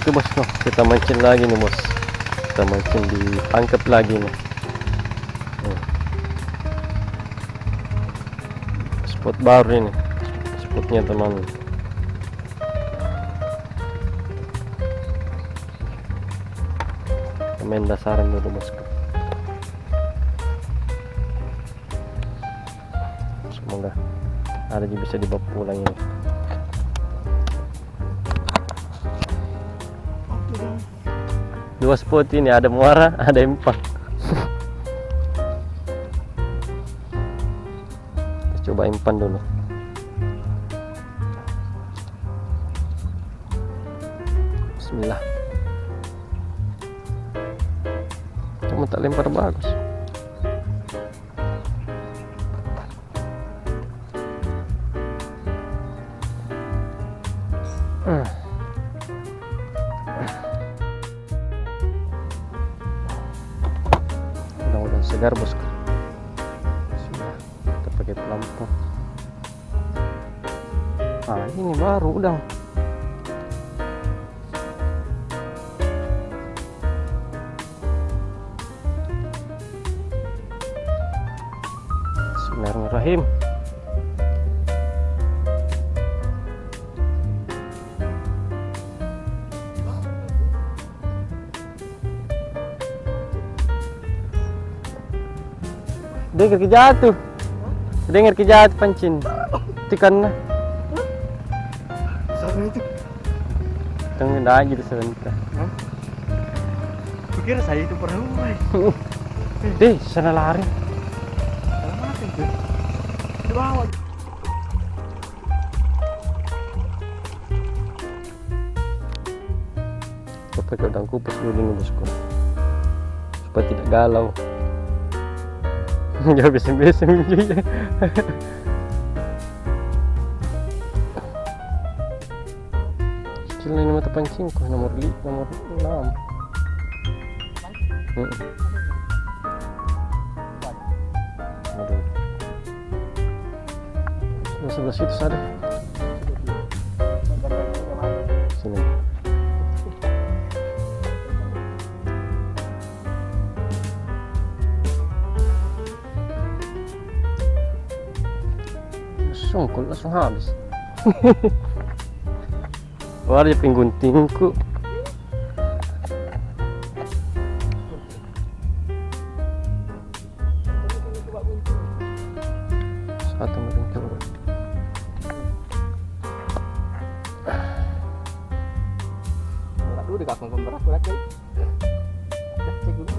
Oke bosku, kita mancing lagi nih bos. Kita mancing di angkep lagi nih. Spot baru ini, spotnya teman. Main dasaran dulu bosku. Semoga ada juga bisa dibawa pulang ini. Dua spot ini, ada muara, ada empang. Coba empang dulu. Bismillah. Cuma tak lempar bagus. Mudah-mudahan segar bosku. Bismillah. Kita pakai pelampung. Ah, ini baru udang. Bismillahirrahmanirrahim. Dengar kejatuh. Dengar kejatuh pancing. Tikan lah. Sana itu. Tunggu aja di sebentar. Kukira saya itu perahu. Deh, sana lari. Salah mana itu? Di bawah. Kita pakai udang kupas dulu nih bosku, supaya tidak galau. Gak bisa juga. Kecil ini mata pancingku, nomor 6. Aduh. Sebelah situ ada. Sini. Sungkul langsung habis. Wah, dia pingguntingku. Satu meringkil. Dulu dekat pemberat berat kali. Cek dulu.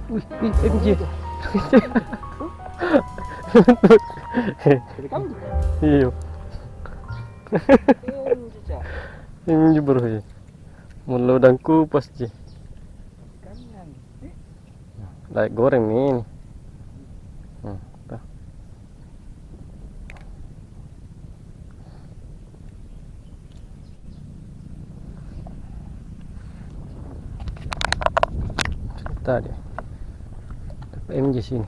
Wih, MJ. Iya. Ini bro ya. Mula udang kupas sih. Like goreng nih. Tuh. Tadi. MJ sini.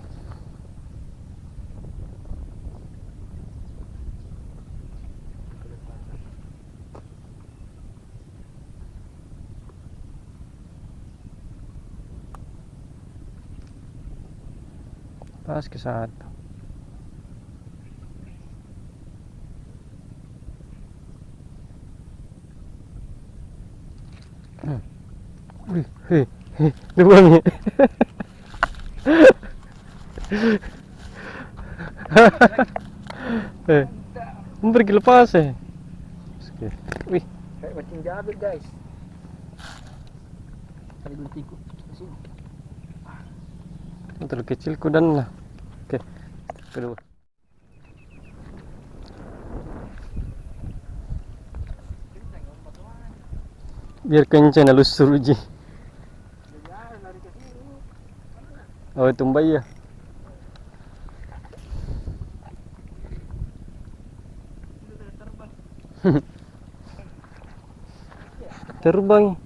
Pas ke satu. Dua nih. Pergi lepas Wih, Kayak mancing jabir guys. Tadi dulu tiku di sini. terlalu kecil kudan lah. Oke, kedua. Biar kencang halus suruji. Oh, tumbai ya. Terbang.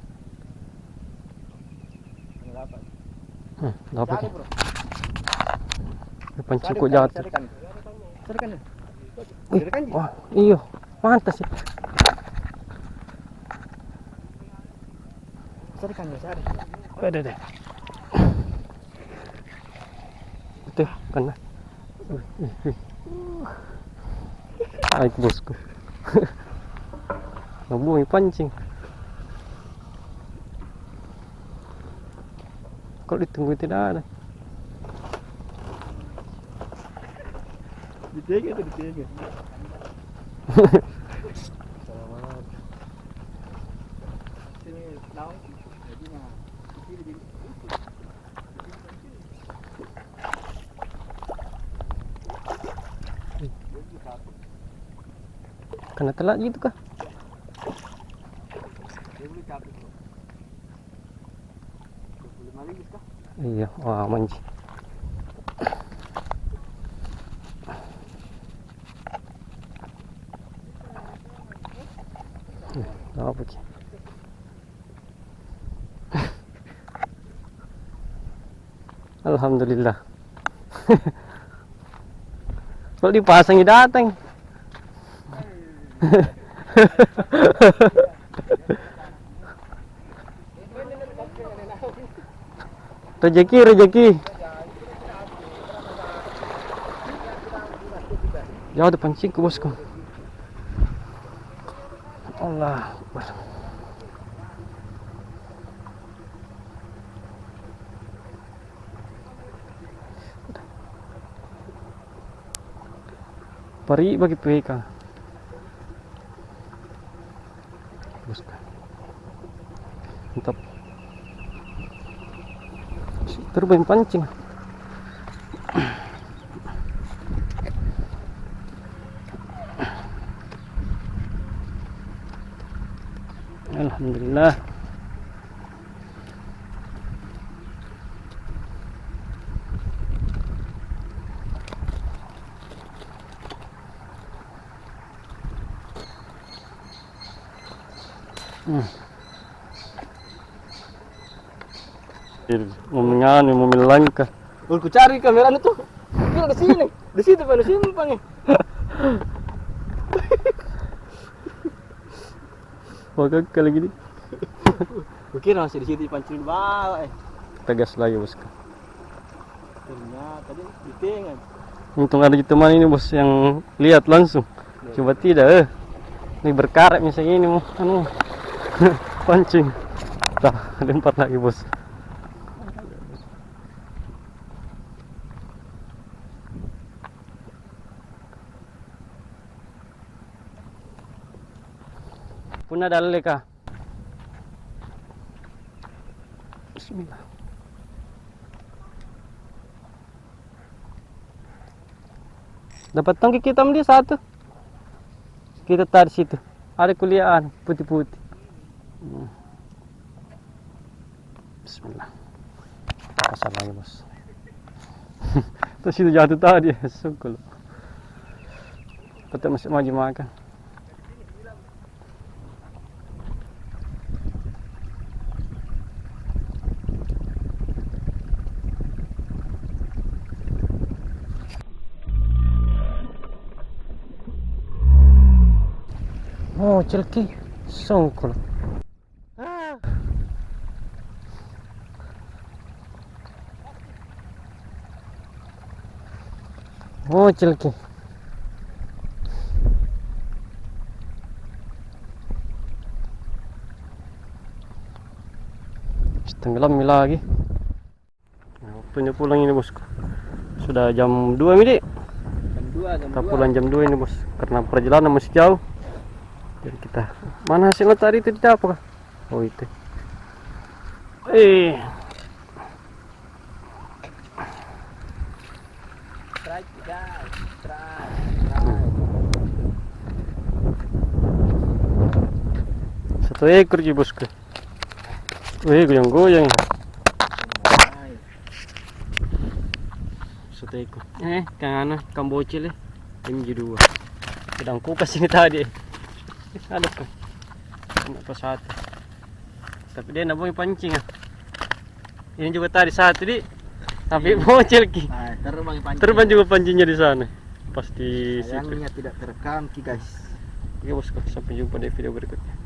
Dapat. Dapat. Cari, bro. Pancing kok jatuh. Carikan. Carikan. Wih, Carikan. wah, iya, mantas ya. Carikan, cari. Ada deh. Betul, kan? Ay, bosku. Nabuhay pancing. Kalau ditunggu tidak ada. Ditega tuh, ditega. Sini daun. Jadi mah. Kena telat gitu kah? Dia boleh capek, bro. 25 ringgit kah? Iya, wah manji. Apa sih? Alhamdulillah. Kalau dipasangi datang. Rezeki. Jauh ada pancing ke bosku. Allah Akbar. Pari bagi PK. Bosku. Mantap. Terbang pancing. Alhamdulillah. Mau melangkah. Ku cari kamera itu. Dia di sini. Di situ pada simpang. Wah, kali gini. Kukira masih di situ pancing di bawah. Tegas lagi bosku. Ternyata dia ditengan. Untung ada teman ini bos yang lihat langsung. Coba tidak, ini berkaret misalnya ini mau pancing. Tah, lempar lagi bos. Punah dalle ka. Bismillah. Dapat tangki kita dia satu. Kita tarik situ. Ada kuliahan putih-putih. Bismillah. Pasar lagi bos. Terus itu jatuh tadi. Sungguh. Tetap masih maju makan. Oh, celki songkol. Oh, celki. Tenggelam lagi. Nah, waktunya pulang ini bosku. Sudah jam 2 ini. Kita pulang jam 2 ini bos. Karena perjalanan masih jauh. Jadi kita mana hasil tadi itu tidak apa? Oh itu. Satu ekor ji bosku. Goyang-goyang. Satu ekor. Kan bocil ini jadi dua. Sedang kupas ini tadi. Ada tuh. Anak pas satu. Tapi dia nak boleh pancing ah. Ini juga tadi satu di. Tapi bocil ki. Nah, terbang pancing. Terbang juga pancingnya di sana. Pas di situ. Sayangnya tidak terekam ki guys. Oke bosku, sampai jumpa di video berikutnya.